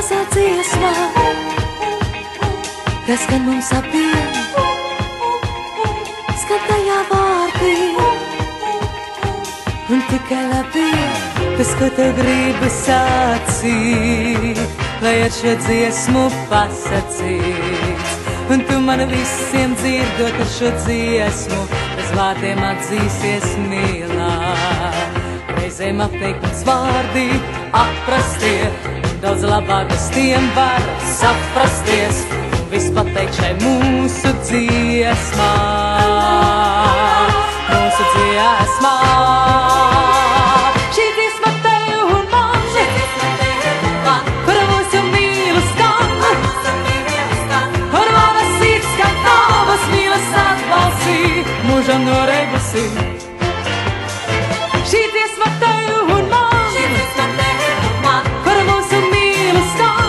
mazā dziesmā, kas gan mums abiem, skan tajā vārdi, un tikai labi, tas, ko tev gribu sacīt, lai ar šo dziesmu pasacīts. Un tu man visiem dzirdot ar šo dziesmu, bez vārdiem atzīsies mīlēt. Reizēm apteikums vārdi aprastie, un daudz labāk bez tiem var saprasties, un viss pateikt šai mūsu dziesmā, mūsu dziesmā. Šī dziesma tev un man, par mūsu mīlu skan, par mana sirds, kā tavas mīlas atbalsī, mūžam noregusi. Šī dziesma tev un man, par mūsu mīlu skan,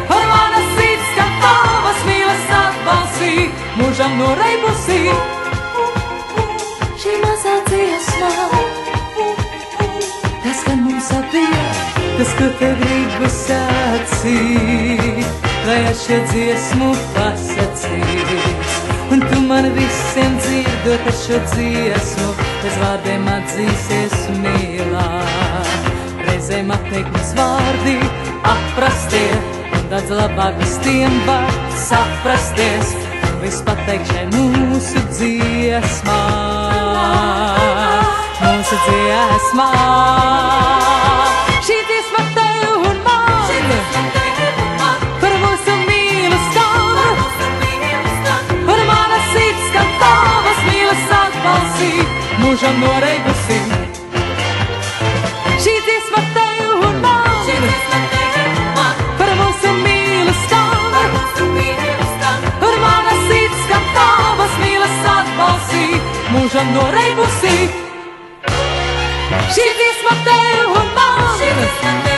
par mana sirds, kā tavas mīlas atbalsī, mūžam noreibusi. Šī mazā dziesmā, tas, gan mums abiem, tas, ko tev gribu sacīt, lai ar šo dziesmu pasacīts. Un tu man visiem dzirdot ar šo dziesmu, bez vārdiem atzīsies mīlēt. Reizēm apteikums vārdi aprastie, un daudz labāk bez tiem var saprasties, un viss pateikt šai mūsu dziesmā, mūsu dziesmā. Šī dziesma tev un man, par mūsu mīlu skan, par mana sirds, kā tavas mīlas atbalsī, mūžam noreigusi. Šī dziesma tev un man, par mūsu mīlu skan, par mana sirds, kā tavas mīlas atbalsī, mūžam noreigusi. Šī dziesma tev un man,